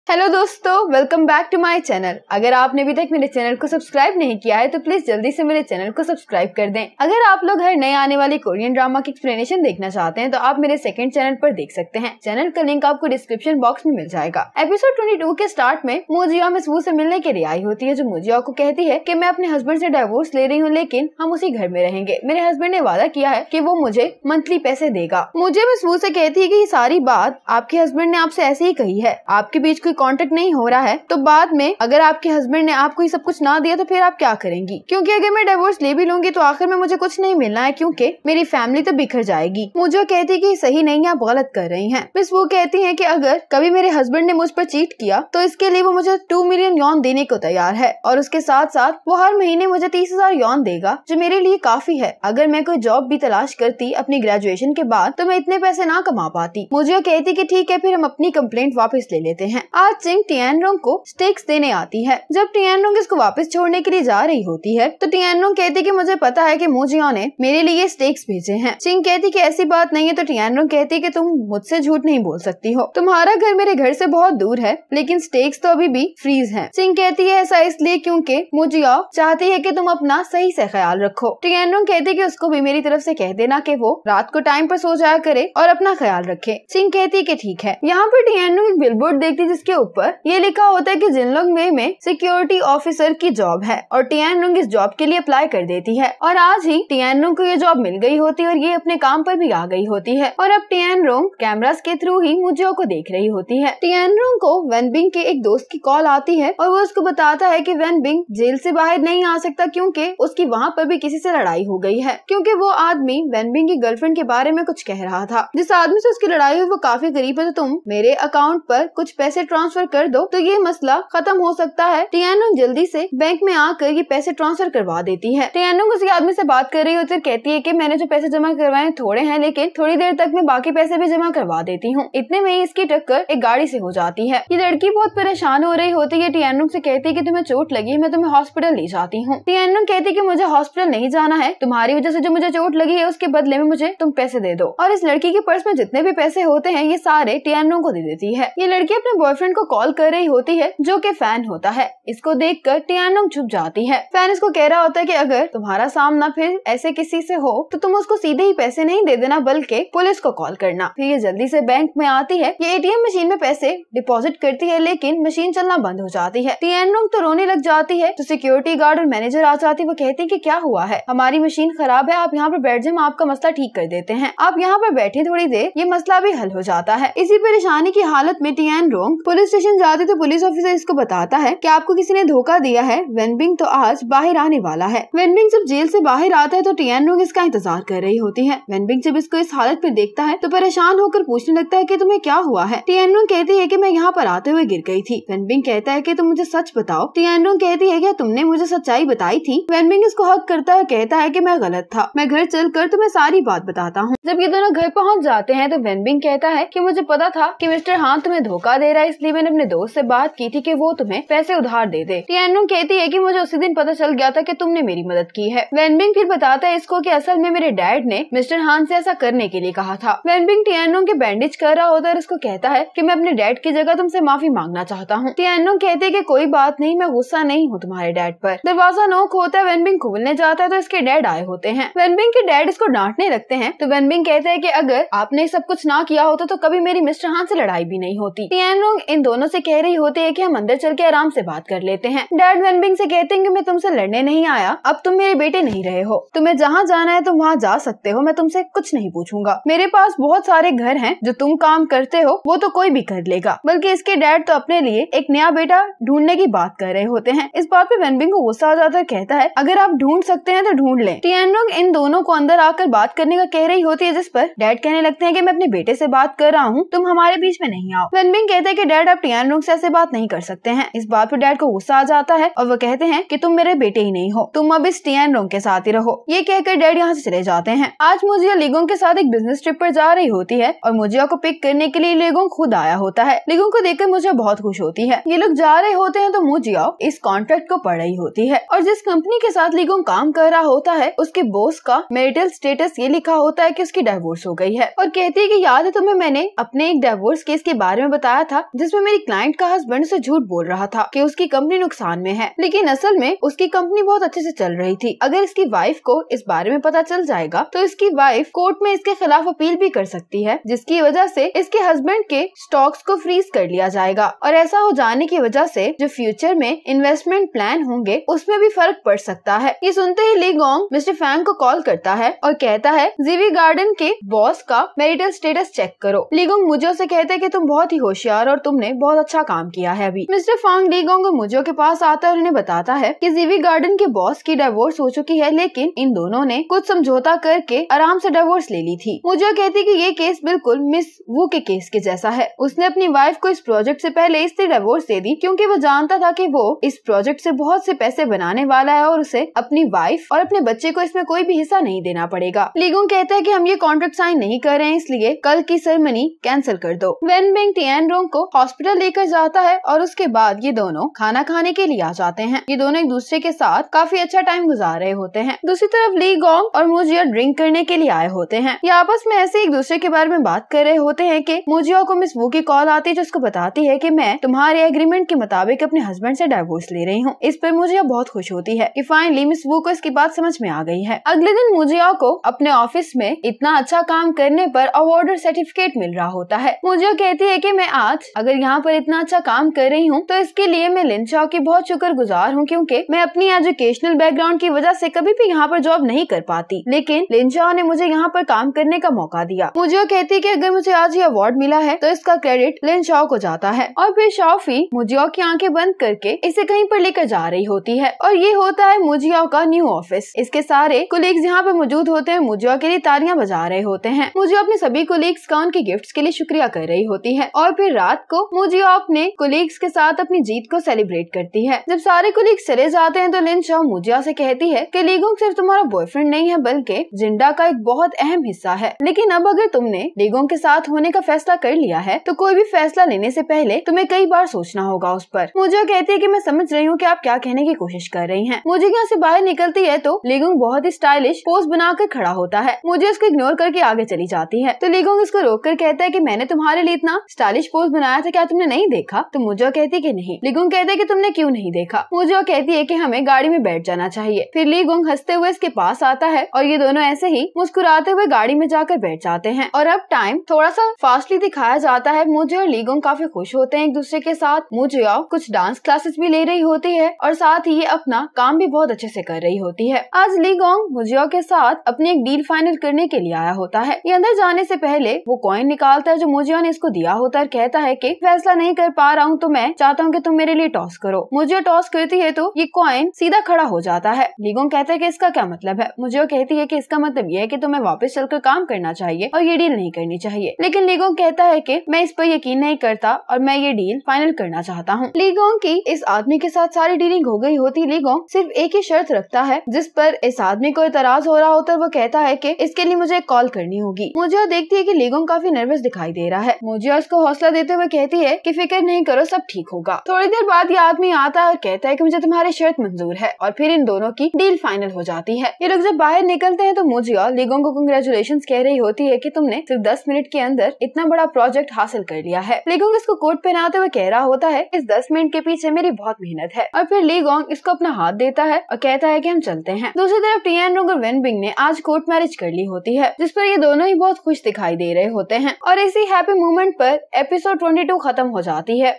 Hello दोस्तों, welcome back to my channel. अगर आपने अभी तक मेरे चैनल को सब्सक्राइब नहीं किया है तो प्लीज जल्दी से मेरे चैनल को सब्सक्राइब कर दें। अगर आप लोग हर नए आने वाली कोरियन ड्रामा की एक्सप्लेनेशन देखना चाहते हैं तो आप मेरे सेकंड चैनल पर देख सकते हैं। चैनल का लिंक आपको डिस्क्रिप्शन बॉक्स में मिल जाएगा। एपिसोड 22 के स्टार्ट में मोजिया मिस वू से मिलने के लिए आई होती है, जो मोजिया को कहती है कि मैं अपने हस्बैंड से डिवोर्स ले रही हूँ, लेकिन हम उसी घर में रहेंगे। मेरे हस्बैंड ने वादा किया है कि वो मुझे मंथली पैसे देगा। मोजिया मिस वू से कहती है कि ये सारी बात आपके हस्बैंड ने आपसे ऐसे ही कही है, आपके बीच कोई कॉन्टेक्ट नहीं हो रहा है, तो बाद में अगर आपके हस्बैंड ने आपको ये सब कुछ ना दिया तो फिर आप क्या करेंगी? क्योंकि अगर मैं डिवोर्स ले भी लूंगी तो आखिर में मुझे कुछ नहीं मिलना है, क्योंकि मेरी फैमिली तो बिखर जाएगी। मुझे कहती है कि सही नहीं है, आप गलत कर रही हैं। मिस वो कहती हैं कि अगर कभी मेरे हस्बैंड ने मुझ पर चीट किया तो इसके लिए वो मुझे 2 मिलियन यॉन देने को तैयार है, और उसके साथ साथ वो हर महीने मुझे 30,000 यॉन देगा, जो मेरे लिए काफी है। अगर मैं कोई जॉब भी तलाश करती अपनी ग्रेजुएशन के बाद तो मैं इतने पैसे ना कमा पाती। मुझे कहती कि ठीक है, फिर हम अपनी कंप्लेंट वापस ले लेते हैं। आज चिंग टियानरोंग को स्टेक्स देने आती है। जब टियानरोंग इसको वापस छोड़ने के लिए जा रही होती है तो टियानरोंग कहती कि मुझे पता है कि मोजिया ने मेरे लिए स्टेक्स भेजे हैं। चिंग कहती कि ऐसी बात नहीं है, तो टियानरोंग कहती कि तुम मुझसे झूठ नहीं बोल सकती हो, तुम्हारा घर मेरे घर से बहुत दूर है, लेकिन स्टेक्स तो अभी भी फ्रीज हैं। चिंग कहती है ऐसा इसलिए क्योंकि मोजिया चाहती है कि तुम अपना सही से ख्याल रखो। टियानरोंग कहती कि उसको भी मेरी तरफ से कह देना कि वो रात को टाइम पर सो जाया करे और अपना ख्याल रखे। चिंग कहती कि ठीक है। यहाँ पर टियानरोंग एक बिलबोर्ड देखती है जिसके ऊपर ये लिखा होता है कि जिनलोंग में सिक्योरिटी ऑफिसर की जॉब है, और टियानरोंग इस जॉब के लिए अप्लाई कर देती है। और आज ही टियानरोंग को ये जॉब मिल गई होती है और ये अपने काम पर भी आ गई होती है। और अब टियानरोंग कैमरास के थ्रू ही मुजिया को देख रही होती है। टियानरोंग को वेनबिंग के एक दोस्त की कॉल आती है और वो उसको बताता है कि वेनबिंग जेल से बाहर नहीं आ सकता, क्योंकि उसकी वहाँ पर भी किसी से लड़ाई हो गई है। क्योंकि वो आदमी वेनबिंग की गर्लफ्रेंड के बारे में कुछ कह रहा था। जिस आदमी से उसकी लड़ाई हुई वो काफी गरीब है, तो तुम मेरे अकाउंट पर कुछ पैसे ट्रांसफर कर दो तो ये मसला खत्म हो सकता है। टियानरोंग जल्दी से बैंक में आकर ये पैसे ट्रांसफर करवा देती है। टियानरोंग उसी आदमी से बात कर रही होती है, कहती है कि मैंने जो पैसे जमा करवाए थोड़े हैं, लेकिन थोड़ी देर तक मैं बाकी पैसे भी जमा करवा देती हूँ। इतने में ही इसकी टक्कर एक गाड़ी से हो जाती है। ये लड़की बहुत परेशान हो रही होती है। टियानरोंग से कहती है कि तुम्हें चोट लगी है, मैं तुम्हें हॉस्पिटल ले जाती हूँ। टियानरोंग कहती है कि मुझे हॉस्पिटल नहीं जाना है, तुम्हारी वजह से जो मुझे चोट लगी है उसके बदले में मुझे तुम पैसे दे दो। और इस लड़की के पर्स में जितने भी पैसे होते हैं ये सारे टियानरोंग को दे देती है। ये लड़की अपने बॉयफ्रेंड को कॉल कर रही होती है, जो कि फैन होता है। इसको देखकर टियानरोंग चुप जाती है। फैन इसको कह रहा होता है कि अगर तुम्हारा सामना फिर ऐसे किसी से हो तो तुम उसको सीधे ही पैसे नहीं दे देना, बल्कि पुलिस को कॉल करना। फिर ये जल्दी से बैंक में आती है। ये एटीएम मशीन में पैसे डिपॉजिट करती है, लेकिन मशीन चलना बंद हो जाती है। टियानरोंग तो रोने लग जाती है। तो सिक्योरिटी गार्ड और मैनेजर आ जाती है। वो कहती है कि क्या हुआ है, हमारी मशीन खराब है, आप यहाँ पर बैठ जाए, हम आपका मसला ठीक कर देते हैं, आप यहाँ पर बैठे थोड़ी देर, ये मसला भी हल हो जाता है। इसी परेशानी की हालत में टियानरोंग पुलिस स्टेशन जाती तो पुलिस ऑफिसर इसको बताता है कि आपको किसी ने धोखा दिया है, वेनबिंग तो आज बाहर आने वाला है। वेनबिंग जब जेल से बाहर आता है तो टियानरोंग इसका इंतजार कर रही होती है। वेनबिंग जब इसको इस हालत में देखता है तो परेशान होकर पूछने लगता है कि तुम्हें क्या हुआ है। टियानरोंग कहती है कि मैं यहाँ पर आते हुए गिर गई थी। वेनबिंग कहता है कि तुम मुझे सच बताओ। टियानरोंग कहती है कि तुमने मुझे सच्चाई बताई थी। वेनबिंग इसको हक करता है, कहता है कि मैं गलत था, मैं घर चलकर तुम्हें सारी बात बताता हूँ। जब ये दोनों घर पहुँच जाते हैं तो वेनबिंग कहता है कि मुझे पता था कि मिस्टर हान तुम्हें धोखा दे रहा है, इसलिए मैंने अपने दोस्त से बात की थी कि वो तुम्हें पैसे उधार दे दे। टियानरोंग कहती है कि मुझे उसी दिन पता चल गया था कि तुमने मेरी मदद की है। वेनबिंग फिर बताता है इसको कि असल में मेरे डैड ने मिस्टर हान से ऐसा करने के लिए कहा था। वेनबिंग टियानरोंग के बैंडेज कर रहा होता है और इसको कहता है कि मैं अपने डैड की जगह तुमसे माफी मांगना चाहता हूँ। टियानरोंग कहते है कि कोई बात नहीं, मैं गुस्सा नहीं हूँ तुम्हारे डैड पर। दरवाजा नॉक होता है, वेनबिंग खोलने जाता है तो इसके डैड आए होते हैं। वेनबिंग के डैड इसको डांटने लगते हैं तो वेनबिंग कहते है कि अगर आपने सब कुछ ना किया होता तो कभी मेरी मिस्टर हान से लड़ाई भी नहीं होती। टियानरोंग इन दोनों से कह रही होती है कि हम अंदर चल के आराम से बात कर लेते हैं। डैड वेनबिंग से कहते हैं कि मैं तुमसे लड़ने नहीं आया, अब तुम मेरे बेटे नहीं रहे हो, तुम्हें जहाँ जाना है तुम वहाँ जा सकते हो, मैं तुमसे कुछ नहीं पूछूंगा। मेरे पास बहुत सारे घर हैं, जो तुम काम करते हो वो तो कोई भी कर लेगा। बल्कि इसके डैड तो अपने लिए एक नया बेटा ढूंढने की बात कर रहे होते हैं। इस बात पे वेनबिंग को गुस्सा आ जाता है, कहता है अगर आप ढूंढ सकते हैं तो ढूंढ लें। टियानरोंग इन दोनों को अंदर आकर बात करने का कह रही होती है, जिस पर डैड कहने लगते हैं कि मैं अपने बेटे से बात कर रहा हूँ, तुम हमारे बीच में नहीं आओ। वेनबिंग कहते हैं कि डैड आप टियानरोंग से ऐसे बात नहीं कर सकते हैं। इस बात पे डैड को गुस्सा आ जाता है और वो कहते हैं कि तुम मेरे बेटे ही नहीं हो, तुम अब इस टियानरोंग के साथ ही रहो। ये कहकर डैड यहाँ से चले जाते हैं। आज मोजिया लिगोंग के साथ एक बिजनेस ट्रिप पर जा रही होती है और मोजिया को पिक करने के लिए लिगोंग खुद आया होता है। लिगोंग को देखकर मोजिया बहुत खुश होती है। ये लोग जा रहे होते हैं तो मोजिया इस कॉन्ट्रैक्ट को पढ़ रही होती है और जिस कंपनी के साथ लिगोंग काम कर रहा होता है उसके बॉस का मैरिटल स्टेटस ये लिखा होता है कि उसकी डिवोर्स हो गई है। और कहती है कि याद है तुम्हें मैंने अपने एक डिवोर्स केस के बारे में बताया था जिसमें जिसमें मेरी क्लाइंट का हस्बैंड उसे झूठ बोल रहा था कि उसकी कंपनी नुकसान में है, लेकिन असल में उसकी कंपनी बहुत अच्छे से चल रही थी। अगर इसकी वाइफ को इस बारे में पता चल जाएगा तो इसकी वाइफ कोर्ट में इसके खिलाफ अपील भी कर सकती है, जिसकी वजह से इसके हस्बैंड के स्टॉक्स को फ्रीज कर लिया जाएगा। और ऐसा हो जाने की वजह से जो फ्यूचर में इन्वेस्टमेंट प्लान होंगे उसमें भी फर्क पड़ सकता है। ये सुनते ही ली गोंग मिस्टर फैंग को कॉल करता है और कहता है जीवी गार्डन के बॉस का मैरिटल स्टेटस चेक करो। ली गोंग मुझे से कहते हैं कि तुम बहुत ही होशियार और तुमने बहुत अच्छा काम किया है अभी। मिस्टर फांग ली गोंग और मुझो के पास आता है और उन्हें बताता है कि जीवी गार्डन के बॉस की डिवोर्स हो चुकी है, लेकिन इन दोनों ने कुछ समझौता करके आराम से डिवोर्स ले ली थी। मुझे कहती कि ये केस बिल्कुल मिस वू के केस के जैसा है। उसने अपनी वाइफ को इस प्रोजेक्ट से पहले इसलिए डिवोर्स दे दी क्योंकि वो जानता था कि वो इस प्रोजेक्ट से बहुत से पैसे बनाने वाला है और उसे अपनी वाइफ और अपने बच्चे को इसमें कोई भी हिस्सा नहीं देना पड़ेगा। ली गोंग कहता है कि हम ये कॉन्ट्रैक्ट साइन नहीं कर रहे हैं, इसलिए कल की सेरेमनी कैंसिल कर दो। वेन बिंग टिएनरोंग को हॉस्पिटल लेकर जाता है और उसके बाद ये दोनों खाना खाने के लिए आ जाते हैं। ये दोनों एक दूसरे के साथ काफी अच्छा टाइम गुजार रहे होते हैं। दूसरी तरफ ली गोंग और मुजिया ड्रिंक करने के लिए आए होते हैं। ये आपस में ऐसे एक दूसरे के बारे में बात कर रहे होते हैं कि मुजिया को मिस वू की कॉल आती है जो उसको बताती है कि मैं तुम्हारे एग्रीमेंट के मुताबिक अपने हस्बैंड से डिवोर्स ले रही हूँ। इस पर मुजिया बहुत खुश होती है कि फाइनली मिस वू को इसकी बात समझ में आ गई है। अगले दिन मुजिया को अपने ऑफिस में इतना अच्छा काम करने पर अवार्ड और सर्टिफिकेट मिल रहा होता है। मुजिया कहती है कि मैं आज अगर यहाँ पर इतना अच्छा काम कर रही हूँ तो इसके लिए मैं लिन चाओ की बहुत शुक्रगुजार हूँ, क्योंकि मैं अपनी एजुकेशनल बैकग्राउंड की वजह से कभी भी यहाँ पर जॉब नहीं कर पाती, लेकिन लिन चाओ ने मुझे यहाँ पर काम करने का मौका दिया। मुझे कहती है कि अगर मुझे आज ये अवार्ड मिला है तो इसका क्रेडिट लिन चाओ को जाता है। और फिर शाओफी मुजिया की आंखें बंद करके इसे कहीं पर लेकर जा रही होती है और ये होता है मुजिया का न्यू ऑफिस। इसके सारे कोलीग्स यहाँ पे मौजूद होते हैं, मुजिया के लिए तालियां बजा रहे होते हैं। मुजिया अपने सभी कोलीग्स का उनके गिफ्ट्स के लिए शुक्रिया कर रही होती है और फिर रात को मुजिया अपने कोलीग्स के साथ अपनी जीत को सेलिब्रेट करती है। जब सारे कोलीग्स चले जाते हैं तो लिन चाओ मुजिया से कहती है कि ली गोंग सिर्फ तुम्हारा बॉयफ्रेंड नहीं है बल्कि जिंडा का एक बहुत अहम हिस्सा है, लेकिन अब अगर तुमने ली गोंग के साथ होने का फैसला कर लिया है तो कोई भी फैसला लेने से पहले तुम्हें कई बार सोचना होगा उस पर। मुजिया कहती है कि मैं समझ रही हूँ कि आप क्या कहने की कोशिश कर रही हैं। मुझे यहाँ से बाहर निकलती है तो ली गोंग बहुत ही स्टाइलिश पोज बनाकर खड़ा होता है। मुझे उसको इग्नोर करके आगे चली जाती है तो ली गोंग उसको रोककर कहता है कि मैंने तुम्हारे लिए इतना स्टाइलिश पोज बनाया था, क्या तुमने नहीं देखा? तो मुजिया कहती है कि नहीं। ली गोंग कहता है कि तुमने क्यों नहीं देखा? मुजिया कहती है कि हमें गाड़ी में बैठ जाना चाहिए। फिर ली गोंग हंसते हुए इसके पास आता है और ये दोनों ऐसे ही मुस्कुराते हुए गाड़ी में जाकर बैठ जाते हैं। और अब टाइम थोड़ा सा फास्टली दिखाया जाता है। मुजिया और ली गोंग काफी खुश होते हैं एक दूसरे के साथ। मुजिया कुछ डांस क्लासेस भी ले रही होती है और साथ ही ये अपना काम भी बहुत अच्छे से कर रही होती है। आज ली गोंग मुजिया के साथ अपनी एक डील फाइनल करने के लिए आया होता है। ये अंदर जाने से पहले वो कॉइन निकालता है जो मुजिया ने इसको दिया होता है और कहता है कि फैसला नहीं कर पा रहा हूँ तो मैं चाहता हूँ कि तुम मेरे लिए टॉस करो। मुजिया टॉस करती है तो ये कॉइन सीधा खड़ा हो जाता है। ली गोंग कहता है कि इसका क्या मतलब है? मुजिया कहती है कि इसका मतलब ये है कि तुम्हें वापस चलकर काम करना चाहिए और ये डील नहीं करनी चाहिए। लेकिन ली गोंग कहता है कि मैं इस पर यकीन नहीं करता और मैं ये डील फाइनल करना चाहता हूँ। ली गोंग की इस आदमी के साथ सारी डीलिंग हो गई होती। ली गोंग सिर्फ एक ही शर्त रखता है जिस पर इस आदमी को एतराज हो रहा होता है। वो कहता है कि इसके लिए मुझे कॉल करनी होगी। मुजिया देखती है कि ली गोंग काफी नर्वस दिखाई दे रहा है। मुजिया उसको हौसला देते हुए कहती है कि फिक्र नहीं करो, सब ठीक होगा। थोड़ी देर बाद ये आदमी आता है और कहता है कि मुझे तुम्हारी शर्त मंजूर है और फिर इन दोनों की डील फाइनल हो जाती है। ये लोग जब बाहर निकलते हैं तो मुजिया ली गोंग को कांग्रेचुलेशंस कह रही होती है कि तुमने सिर्फ 10 मिनट के अंदर इतना बड़ा प्रोजेक्ट हासिल कर लिया है। ली गोंग इसको कोट पहनाते हुए कह रहा होता है इस 10 मिनट के पीछे मेरी बहुत मेहनत है। और फिर ली गोंग इसको अपना हाथ देता है और कहता है कि हम चलते हैं। दूसरी तरफ टिएनरोंग और वेन बिंग ने आज कोर्ट मैरिज कर ली होती है, जिस पर ये दोनों ही बहुत खुश दिखाई दे रहे होते हैं। और इसी हैप्पी मोमेंट पर एपिसोड 22 खत्म हो जाती है।